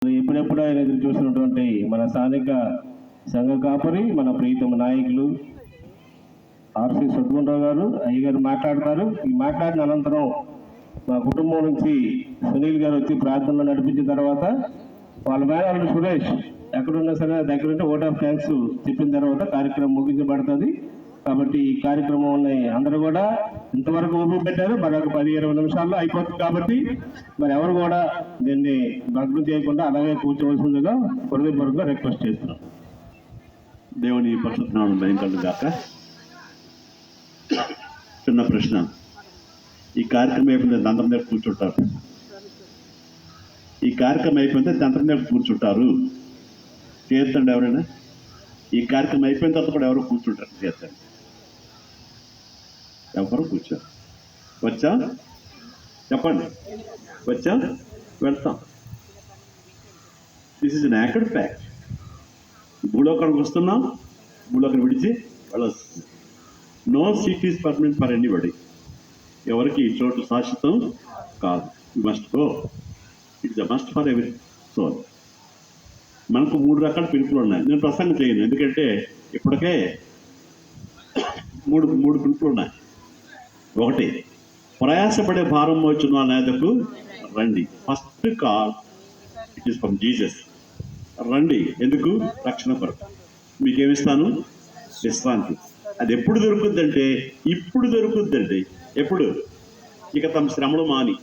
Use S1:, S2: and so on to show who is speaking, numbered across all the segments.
S1: ఎప్పుడెప్పుడు ఆయన ఎదురు చూసినటువంటి మన స్థానిక సంఘ కాపరి, మన ప్రీతమ నాయకులు ఆర్సి సద్గుణరావు గారు అయ్యగారు మాట్లాడతారు. ఈ మాట్లాడిన అనంతరం మా కుటుంబం నుంచి సునీల్ గారు వచ్చి ప్రార్థనలో నడిపించిన తర్వాత వాళ్ళ మేనల్లుడు సురేష్ ఎక్కడున్నా సరే దగ్గరుంటే ఓట్ ఆఫ్ థ్యాంక్స్ చెప్పిన తర్వాత కార్యక్రమం ముగించబడుతుంది. కాబట్టి ఈ కార్యక్రమం అందరూ కూడా ఇంతవరకు ఊపి పెట్టారు. మరొక 10-20 నిమిషాల్లో అయిపోతుంది. కాబట్టి మరి ఎవరు కూడా దీన్ని భగ్నం చేయకుండా అలాగే కూర్చోవలసిందిగా హృదయపూర్వకంగా రిక్వెస్ట్ చేస్తున్నాం.
S2: దేవుని పరిశుద్ధ నామమున మహిమ గాక. చిన్న ప్రశ్న, ఈ కార్యక్రమం అయిపోయింది దంతం దగ్గర కూర్చుంటారు. ఈ కార్యక్రమం అయిపోయింది దంతం దగ్గర కూర్చుంటారు. చేస్తండి ఎవరైనా. ఈ కార్యక్రమం అయిపోయిన తర్వాత కూడా ఎవరు కూర్చుంటారు? చేస్తండి. ఎవరు కూర్చోరు. వచ్చా చెప్పండి. వచ్చా వెళ్తాం. This is naked fact. భూలోకానికి వస్తున్నాం, భూలోకాన్ని విడిచి వెళ్ళొస్తుంది. No seat is permanent for anybody. ఎవరికి ఈ చోటు శాశ్వతం కాదు. You must go. It's a must for every soul. మనకు 3 రకాల పిలుపులు ఉన్నాయి. నేను ప్రసంగం చేయను, ఎందుకంటే ఇప్పటికే మూడు పిలుపులు ఉన్నాయి. ఒకటి, ప్రయాసపడే భారం మోచిన వాళ్ళ మీదకు రండి. First call it is from Jesus. రండి. ఎందుకు? రక్షణ కొరకు. మీకేమిస్తాను? విశ్రాంతి. అది ఎప్పుడు దొరుకుద్దంటే ఇప్పుడు దొరుకుద్దండి. ఎప్పుడు? ఇక తమ శ్రమలు మాని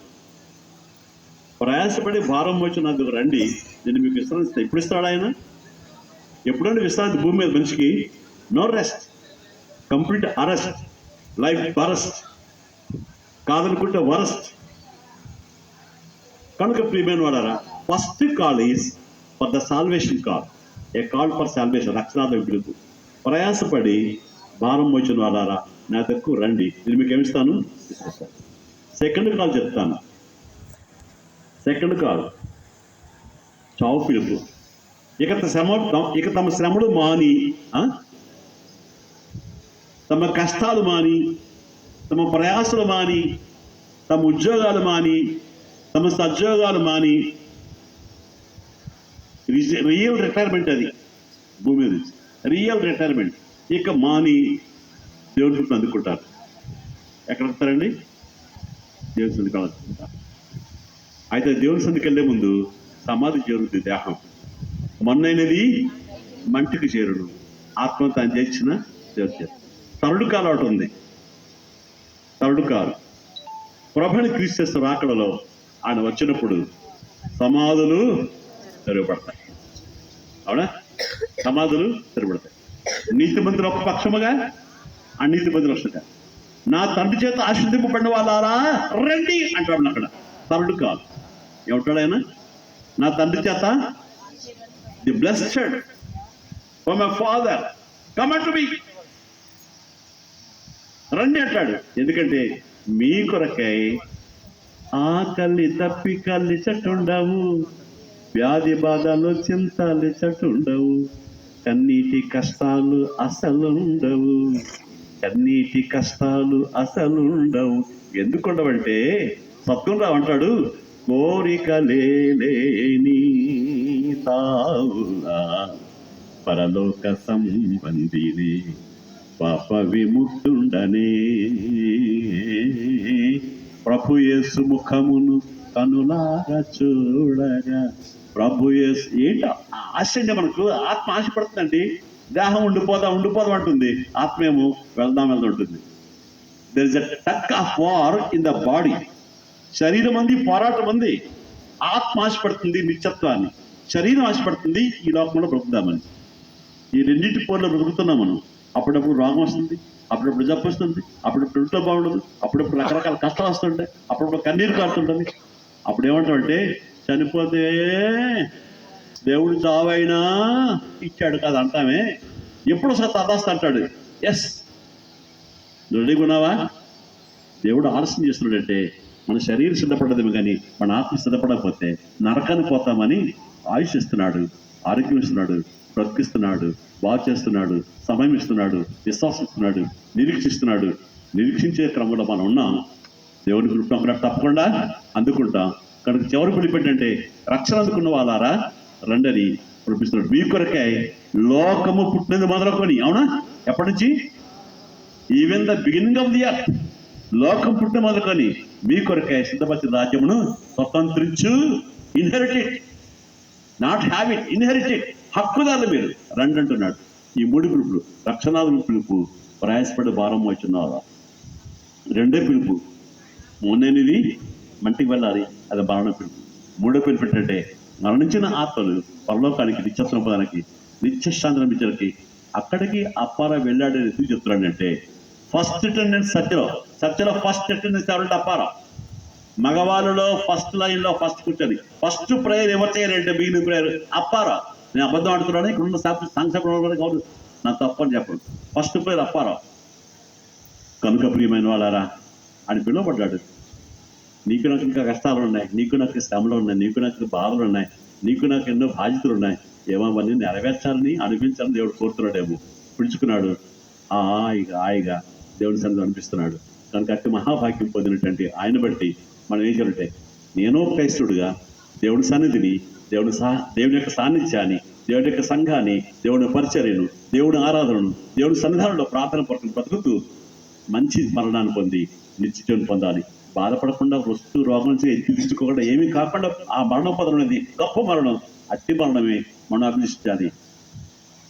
S2: ప్రయాసపడి భారం మోచినందుకు రండి, నేను మీకు విశ్రాంతి. ఎప్పుడు ఇస్తాడు ఆయన? ఎప్పుడంటే విశ్రాంతి భూమి మీద మనిషికి? No rest, complete arrest, life burst, కాదనుకుంటే వరస్ట్. కనుక ప్రియమైన వాళ్ళారా, first call is for the salvation call. A call for salvation, రక్షణార్థం పిలుపు. ప్రయాసపడి భారం మోచిన వాళ్ళారా నా దగ్గరకు రండి, నేను మీకు ఏమిస్తాను? సెకండ్ కాల్ చెప్తాను. సెకండ్ కాల్ చావు పిలుపు. ఇక తమ శ్రమలు మాని, తమ కష్టాలు మాని, తమ ప్రయాసలు మాని, తమ ఉద్యోగాలు మాని, తమ సద్యోగాలు మాని, రియల్ రిటైర్మెంట్ అది భూమి మీద, రియల్ రిటైర్మెంట్. ఇక మాని దేవుని అందుకుంటారు. ఎక్కడ వస్తారండి? దేవుని సందికి అందుకుంటారు. అయితే దేవుని సందికి వెళ్ళే ముందు సమాధి చేరుతుంది దేహం. మొన్నైనది మంటికి చేరుడు, ఆత్మ తాను చేర్చిన దేవుడు. తరుడు కాలు ఒకటి ఉంది. తరుడు కాలు ప్రభుని క్రీస్తు రాకడలో ఆయన వచ్చినప్పుడు సమాధులు తెరవబడతాయి. అవునా? సమాధులు తెరవబడతాయి. నీతి మంత్రులు ఒక పక్షముగా, అనీతి మంత్రులు వస్తుంటా. నా తండ్రి చేత ఆశీర్వదింపబడిన వాళ్ళారా రండి అంటాడు. అక్కడ తరుడు కాలు ఏమంటాడు ఆయన? నా తండ్రి చేత, the blessed from my father come అంటు మీ, రండి అంటాడు. ఎందుకంటే మీ కొరకై ఆకలి తప్పికల్లి చట్టుండవు, వ్యాధి బాధలు చింతలు చట్టుండవు, కన్నీటి కష్టాలు అసలుండవు, కన్నీటి కష్టాలు అసలుండవు. ఎందుకుండవంటే సత్గుణరావు అంటాడు, కోరిక లేని తావులా పరలోక సంబంధిని పాప విముక్తుండనే, ప్రభు యేసు ముఖమును కనులారా చూడగా. ప్రభు యేసు ఏంట ఆశ అండి మనకు. ఆత్మ ఆశపడుతుందండి. దేహం ఉండిపోదాం అంటుంది, ఆత్మేమో వెళ్దాం ఉంటుంది. దెర్ ఇస్ అ టక్ of war in the body. శరీరం ఉంది, పోరాటం ఉంది. ఆత్మ ఆశపడుతుంది నిత్యత్వాన్ని, శరీరం ఆశపడుతుంది ఈ లోకంలో బ్రతుకుదామని. ఈ రెండింటి పోర్లో బ్రతుకుతున్నాం మనం. అప్పుడప్పుడు రోగం వస్తుంది, అప్పుడప్పుడు జబ్బు వస్తుంది, అప్పుడప్పుడు ఇంట్లో బాగుండదు, అప్పుడప్పుడు రకరకాల కష్టాలు వస్తుంటాయి, అప్పుడప్పుడు కన్నీరు కారుతుంటుంది. అప్పుడు ఏమంటామంటే, చనిపోతే దేవుడు చావైనా ఇచ్చాడు కదా అంటామే. ఎప్పుడు ఒకసారి తదాస్త అంటాడు. ఎస్, రెడీగా ఉన్నావా? దేవుడు ఆలస్యం చేస్తున్నాడంటే మన శరీరం సిద్ధపడదేమో కానీ మన ఆత్మ సిద్ధపడకపోతే నరకాన్ని పోతామని ఆయుష్ ఇస్తున్నాడు, ఆరోగ్యం ఇస్తున్నాడు, బ్రతికిస్తున్నాడు, బాగు చేస్తున్నాడు, సమయం ఇస్తున్నాడు, విశ్వాసం ఇస్తున్నాడు, నిరీక్షిస్తున్నాడు. నిరీక్షించే క్రమంలో మనం ఉన్నాం. దేవుని కృప తప్పకుండా అందుకుంటాం. ఇక్కడ చివరి పిలుపు ఏంటంటే రక్షణ అందుకున్న వాళ్ళారా రండని పిలిపిస్తున్నాడు. మీ కొరకై లోకము పుట్టినది మొదలుకొని, అవునా? ఎప్పటి నుంచి? Even the beginning of the earth, లోకం పుట్టిన మొదలుకొని మీ కొరకై సిద్ధపరిచిన రాజ్యమును స్వతంత్రించు. Inherited, not have it, inherited, హక్కుదారులు మీరు రండి అంటున్నాడు. ఈ 3 పిలుపులు, రక్షణాత్మక పిలుపు, ప్రయాసపడి భారం వచ్చున్నారా. రెండో పిలుపు మొన్ననిది మంటికి వెళ్ళాలి, అది మరణ పిలుపు. 3వ పిలుపు ఏంటంటే మరణించిన ఆత్మలు పరలోకానికి నిత్యత్వం పొందడానికి, నిత్యశాంతి లభించడానికి అక్కడికి అప్పారా వెళ్ళాడని ఎందుకు చెప్తున్నాడంటే ఫస్ట్ అటెండెన్స్ చర్చలో ఫస్ట్ అటెండెన్స్ ఎవరంటే అప్పారా. మగవాళ్ళలో ఫస్ట్ లైన్లో ఫస్ట్ కూర్చొని ఫస్ట్ ప్రేయర్ ఎవరు చేయాలంటే బిగినింగ్ ప్రేయర్ అప్పారా. నేను అబద్ధం ఆడుతున్నాను, ఇక్కడ ఉన్న సంక్షేపం కాదు, నా తప్పని చెప్పను. ఫస్ట్ ప్రేయర్ అప్పారా. కనుక ప్రియమైన వాళ్ళారా అని పిలువబడ్డాడు. నీకు నాకు ఇంకా కష్టాలు ఉన్నాయి, నీకు నాకు శ్రమలు ఉన్నాయి, నీకు నాకు బాధలు ఉన్నాయి, నీకు నాకు ఎన్నో బాధ్యతలు ఉన్నాయి, ఏమో అవన్నీ నెరవేర్చాలని అనిపించాలని దేవుడు కోరుతున్నాడేమో. పిలుచుకున్నాడు, హాయిగా దేవుడి సన్నిధిలో అనిపిస్తున్నాడు. కనుక అట్టి మహాభాగ్యం పొందినటువంటి ఆయన బట్టి మనం ఏం చేయాలంటే, నేను క్రైస్తవుడుగా దేవుడి సన్నిధిని, దేవుని యొక్క సాన్నిధ్యాన్ని, దేవుడి యొక్క సంఘాన్ని, దేవుడి పరిచర్యను, దేవుడి ఆరాధనను, దేవుడి సన్నిధానంలో ప్రార్థన పడుకుని బతుకుతూ మంచి మరణాన్ని పొంది నిత్యం పొందాలి. బాధపడకుండా వస్తూ రోగం నుంచి ఎత్తించుకోకుండా ఏమీ కాకుండా ఆ మరణం పొందడం అనేది గొప్ప మరణం. అట్టి మరణమే మనం అభిష్టాలి.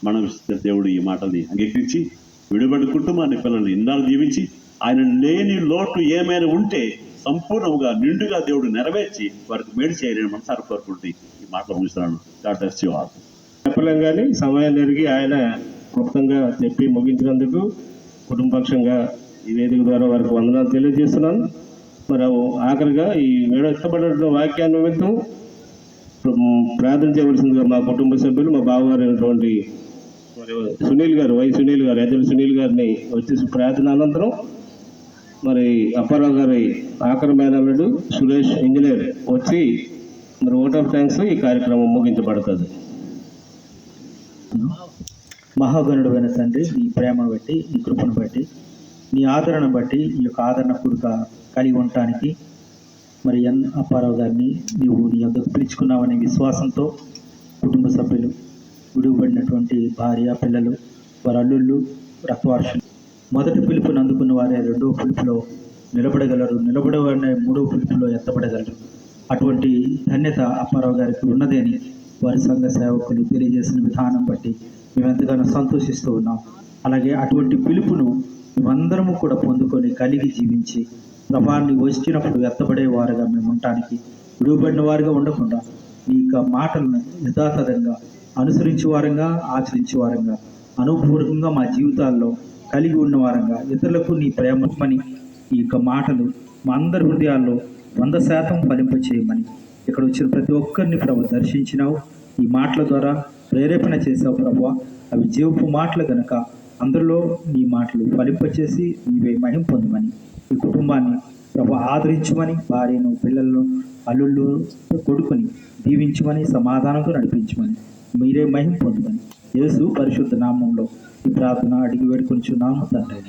S2: మనం దేవుడు ఈ మాటల్ని అంగీకరించి విడిబడి కుటుంబాన్ని, పిల్లల్ని ఇన్నాళ్ళు దీవించి ఆయన లేని లోటు ఏమైనా ఉంటే సంపూర్ణంగా నిండుగా దేవుడు నెరవేర్చి వారికి మేలు చేయాలని మనసారి కోరుకుంటూ ఈ మాటలు ముగిస్తున్నాను. డాక్టర్ శివార్
S1: చెప్పలేం కానీ సమయం జరిగి ఆయన క్లుప్తంగా చెప్పి ముగించినందుకు కుటుంబపక్షంగా ఈ వేదిక ద్వారా వారికి వందనాలు తెలియజేస్తున్నాను. మరి ఆఖరిగా ఈ ఇష్టపడిన వాక్యాన్ని నిమిత్తం ప్రార్థన చేయవలసిందిగా మా కుటుంబ సభ్యులు, మా బావగారు అయినటువంటి సునీల్ గారు, సునీల్ గారు, ఎదరు సునీల్ గారిని వచ్చేసి ప్రార్థన అనంతరం మరి అప్పారావు గారి ఆఖరి మేనల్లుడు సురేష్ ఇంజనీర్ వచ్చి మరి ఓట్ ఆఫ్ థ్యాంక్స్ ఈ కార్యక్రమం ముగించబడుతుంది.
S3: మహాగణుడైన తండ్రి, నీ ప్రేమను బట్టి, నీ కృపను బట్టి, నీ ఆదరణ బట్టి, ఈ యొక్క ఆదరణ పూర్వక కలిగి ఉండటానికి మరి అప్పారావు గారిని నీవు నీ యొక్కకు పిలుచుకున్నావనే విశ్వాసంతో కుటుంబ సభ్యులు, విడువబడినటువంటి భార్య, పిల్లలు, వారి అల్లుళ్ళు, రక్తవార్షులు మొదటి పిలుపుని అందుకున్న వారే 2వ పిలుపులో నిలబడగలరు, నిలబడేవారిని 3వ పిలుపులో ఎత్తబడగలరు. అటువంటి ధన్యత అప్పారావు గారికి ఉన్నదని వారి సంఘ సేవకులు తెలియజేసిన విధానం బట్టి మేము ఎంతగానో సంతోషిస్తూ ఉన్నాం. అలాగే అటువంటి పిలుపును మేమందరము కూడా పొందుకొని కలిగి జీవించి ప్రభాన్ని వచ్చినప్పుడు ఎత్తబడేవారుగా మేము ఉండటానికి, విడువబడిన వారుగా ఉండకుండా నీ యొక్క మాటలను యథాతథంగా అనుసరించే వారంగా, ఆచరించే వారంగా, అనుభూతంగా మా జీవితాల్లో కలిగి ఉన్న వారంగా, ఇతరులకు నీ ప్రేమని ఈ యొక్క మాటలు మా అందరి హృదయాల్లో 100% ఫలింపచేయమని ఇక్కడ వచ్చిన ప్రతి ఒక్కరిని ప్రభు దర్శించినావు. ఈ మాటల ద్వారా ప్రేరేపణ చేసావు ప్రభు. అవి జీవపు మాటలు గనక అందరిలో నీ మాటలు ఫలింపచేసి నీవే మహిమ పొందమని, ఈ కుటుంబాన్ని ప్రభు ఆదరించమని, భార్యను, పిల్లలను, అల్లుళ్ళు, కొడుకుని దీవించమని, సమాధానంతో నడిపించమని, మీరే మహిమ పొందమని యేసు పరిశుద్ధ నామంలో ఈ ప్రార్థన అడిగి వేడుకొనిచున్నాము తండ్రి.